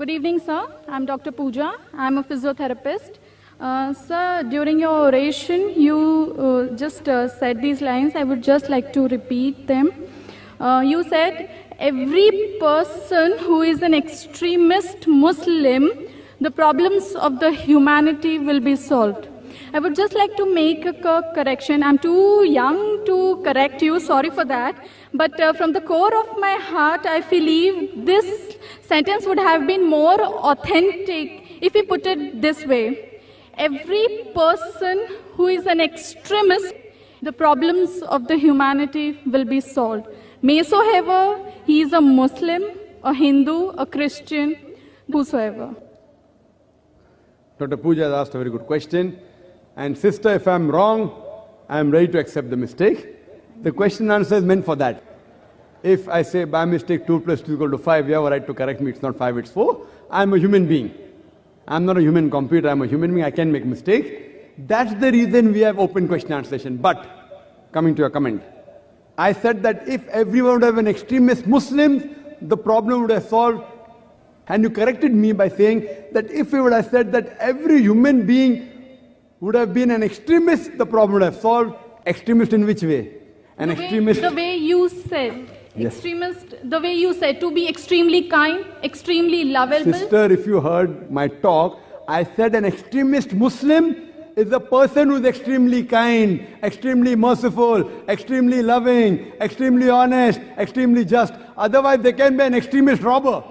Good evening, sir. I'm Dr. Pooja. I'm a physiotherapist. Sir, during your oration, you just said these lines. I would just like to repeat them. You said, every person who is an extremist Muslim, the problems of the humanity will be solved. I would just like to make a correction. I'm too young to correct you, sorry for that. But from the core of my heart, I believe this sentence would have been more authentic if we put it this way. Every person who is an extremist, the problems of the humanity will be solved. Maysoever he is a Muslim, a Hindu, a Christian, whosoever. Dr. Pooja has asked a very good question. And sister, if I'm wrong, I'm ready to accept the mistake. The question and answer is meant for that. If I say by mistake 2 plus 2 is equal to 5, you have a right to correct me, it's not 5, it's 4. I'm a human being. I'm not a human computer, I'm a human being, I can make mistakes. That's the reason we have open question answer session. But, coming to your comment, I said that if everyone would have an extremist Muslim, the problem would have solved. And you corrected me by saying that if we would have said that every human being would have been an extremist, the problem would have solved. Extremist in which way? The way you said. Yes. Extremist, the way you said, to be extremely kind, extremely lovable. Sister, if you heard my talk, I said an extremist Muslim is a person who is extremely kind, extremely merciful, extremely loving, extremely honest, extremely just. Otherwise, they can be an extremist robber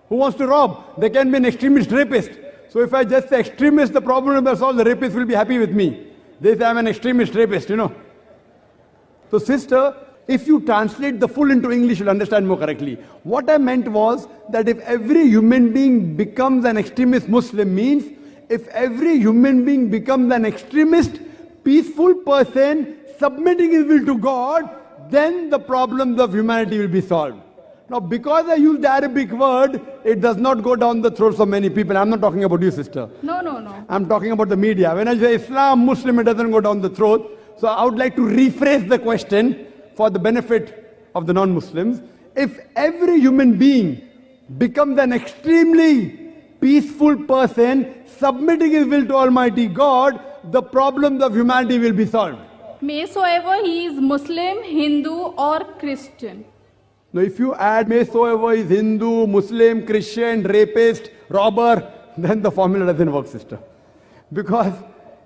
who wants to rob. They can be an extremist rapist. So if I just say extremist, the problem will be solved, the rapist will be happy with me. They say I'm an extremist rapist, you know. So sister, if you translate the full into English, you'll understand more correctly. What I meant was that if every human being becomes an extremist Muslim means, if every human being becomes an extremist, peaceful person, submitting his will to God, then the problems of humanity will be solved. Now, because I used the Arabic word, it does not go down the throats of many people. I'm not talking about you, sister. No. I'm talking about the media. When I say Islam, Muslim, it doesn't go down the throat. So I would like to rephrase the question for the benefit of the non-Muslims. If every human being becomes an extremely peaceful person, submitting his will to Almighty God, the problems of humanity will be solved. Maysoever he is Muslim, Hindu or Christian. Now, if you add maysoever is Hindu, Muslim, Christian, rapist, robber, then the formula doesn't work, sister. Because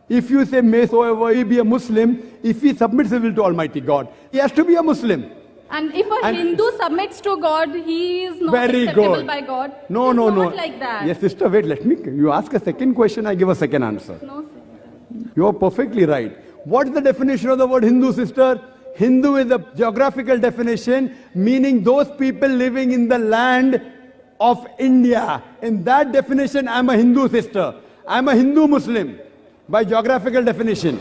if you say maysoever he be a Muslim, if he submits his will to Almighty God, he has to be a Muslim. And if a Hindu submits to God, he is not very acceptable good. by God. No. Not like that. Yes, sister, wait, let me. You ask a second question, I give a second answer. No, sir. You are perfectly right. What's the definition of the word Hindu, sister? Hindu is a geographical definition, meaning those people living in the land of India. In that definition, I'm a Hindu, sister. I'm a Hindu Muslim by geographical definition.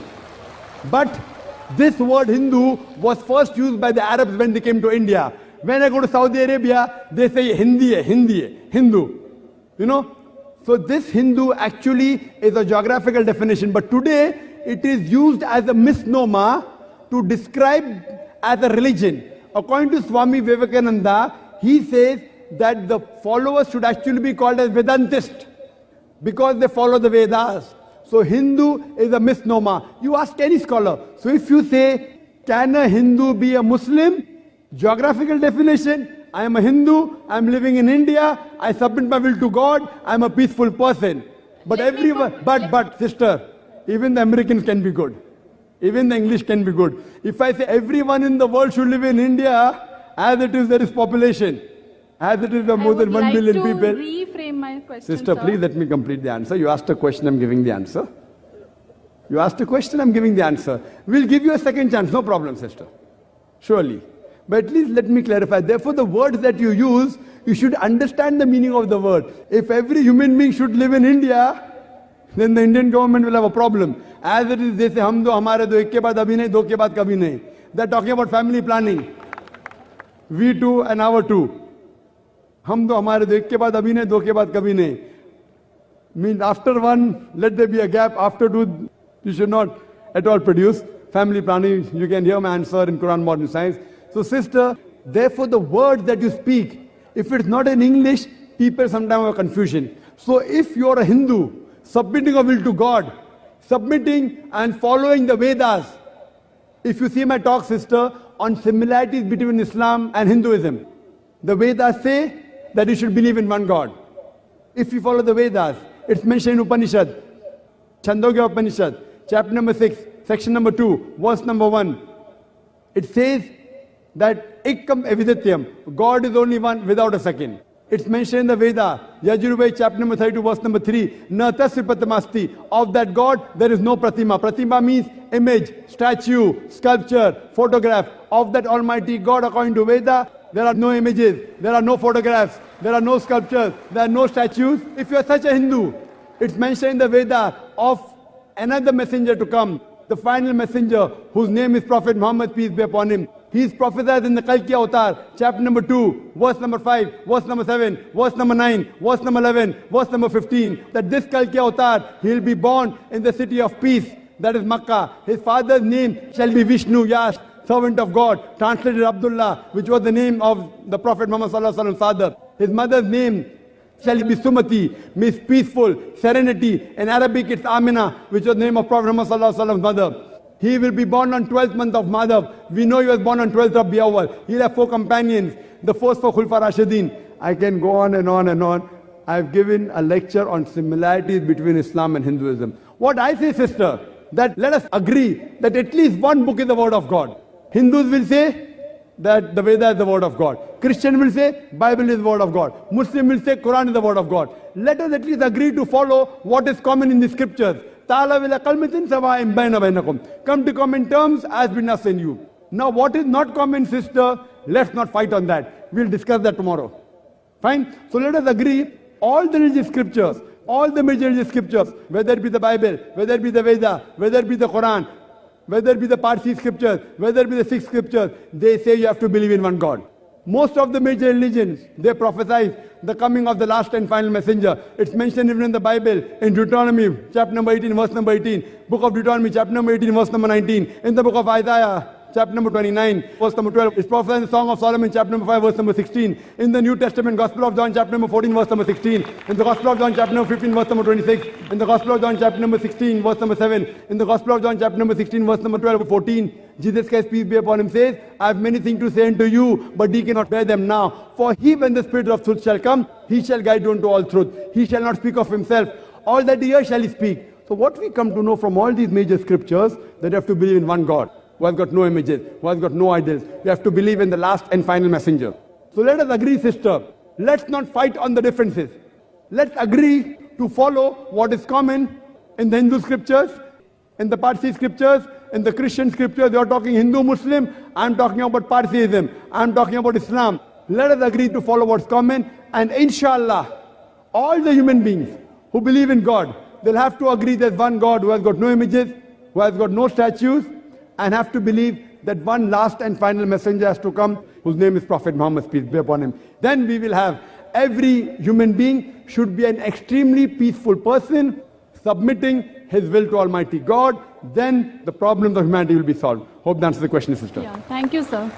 But this word Hindu was first used by the Arabs when they came to India. When I go to Saudi Arabia, they say Hindu. You know? So this Hindu actually is a geographical definition. But today, it is used as a misnomer to describe as a religion. According to Swami Vivekananda, he says that the followers should actually be called as Vedantist because they follow the Vedas. So Hindu is a misnomer. You ask any scholar. So if you say, can a Hindu be a Muslim? Geographical definition, I am a Hindu, I am living in India, I submit my will to God, I am a peaceful person. But everyone, but sister, even the Americans can be good. Even the English can be good. If I say everyone in the world should live in India, as it is there is population, as it is there are more than 1 billion people. I would like to reframe my question, sister, sir. Please let me complete the answer. You asked a question, I'm giving the answer. You asked a question, I'm giving the answer. We'll give you a second chance, no problem, sister. Surely. But at least let me clarify. Therefore, the words that you use, you should understand the meaning of the word. If every human being should live in India, then the Indian government will have a problem. As it is, they say, hum do hamare do, ek ke baad abhi nahi, do ke baad kabhi nahi. They're talking about family planning. We too and our too. Hum do hamare do, ek ke baad abhi nahi, do ke baad kabhi nahi. Means after one, let there be a gap. After two, you should not at all produce. Family planning, you can hear my answer in Quran Modern Science. So sister, therefore the words that you speak, if it's not in English, people sometimes have confusion. So if you're a Hindu, submitting a will to God, submitting and following the Vedas, if you see my talk, sister, on similarities between Islam and Hinduism, the Vedas say that you should believe in one God. If you follow the Vedas, it's mentioned in Upanishad, Chandogya Upanishad, chapter number 6, section number 2, verse number 1. It says that Ekam Evidityam, God is only one without a second. It's mentioned in the Veda, Yajurveda, chapter number 32, verse number 3. Na tasvipatamasti. Of that God, there is no pratima. Pratima means image, statue, sculpture, photograph. Of that Almighty God, according to Veda, there are no images, there are no photographs, there are no sculptures, there are no statues. If you are such a Hindu, it's mentioned in the Veda of another messenger to come, the final messenger, whose name is Prophet Muhammad, peace be upon him. He is prophesied in the Kalki Avatar, chapter number 2, verse number 5, verse number 7, verse number 9, verse number 11, verse number 15, that this Kalki Avatar, he will be born in the city of peace, that is Makkah. His father's name shall be Vishnu, Yash, servant of God, translated Abdullah, which was the name of the Prophet Muhammad sallallahu alaihi wasallam's father. His mother's name shall be Sumati, means peaceful, serenity. In Arabic, it's Amina, which was the name of Prophet Muhammad sallallahu alaihi wasallam's mother. He will be born on 12th month of Madhav. We know he was born on 12th of Biawal. He'll have 4 companions. The first 4 Khulfa Rashidin. I can go on and on and on. I've given a lecture on similarities between Islam and Hinduism. What I say, sister, that let us agree that at least one book is the word of God. Hindus will say that the Veda is the word of God. Christian will say Bible is the word of God. Muslim will say Quran is the word of God. Let us at least agree to follow what is common in the scriptures. Come to common terms as between us and you. Now what is not common, sister, let's not fight on that. We'll discuss that tomorrow. Fine? So let us agree, all the religious scriptures, all the major religious scriptures, whether it be the Bible, whether it be the Veda, whether it be the Quran, whether it be the Parsi scriptures, whether it be the Sikh scriptures, they say you have to believe in one God. Most of the major religions, they prophesy the coming of the last and final messenger. It's mentioned even in the Bible, in Deuteronomy, chapter number 18, verse number 18. Book of Deuteronomy, chapter number 18, verse number 19. In the book of Isaiah, chapter number 29, verse number 12. It's prophesied in the Song of Solomon, chapter number 5, verse number 16. In the New Testament, Gospel of John, chapter number 14, verse number 16. In the Gospel of John, chapter number 15, verse number 26. In the Gospel of John, chapter number 16, verse number 7. In the Gospel of John, chapter number 16, verse number 12, 14. Jesus Christ, peace be upon him, says, I have many things to say unto you, but ye cannot bear them now. For he, when the Spirit of truth shall come, he shall guide you into all truth. He shall not speak of himself. All that he hears shall he speak. So what we come to know from all these major scriptures, that you have to believe in one God, who has got no images, who has got no idols. You have to believe in the last and final messenger. So let us agree, sister. Let's not fight on the differences. Let's agree to follow what is common in the Hindu scriptures, in the Parsi scriptures, in the Christian scriptures. They are talking Hindu, Muslim. I'm talking about Parsiism. I'm talking about Islam. Let us agree to follow what's common. And inshallah, all the human beings who believe in God, they'll have to agree there's one God who has got no images, who has got no statues, and have to believe that one last and final messenger has to come, whose name is Prophet Muhammad, peace be upon him. Then we will have every human being should be an extremely peaceful person, submitting his will to Almighty God. Then the problems of humanity will be solved. Hope that answers the question, sister. Yeah, thank you, sir.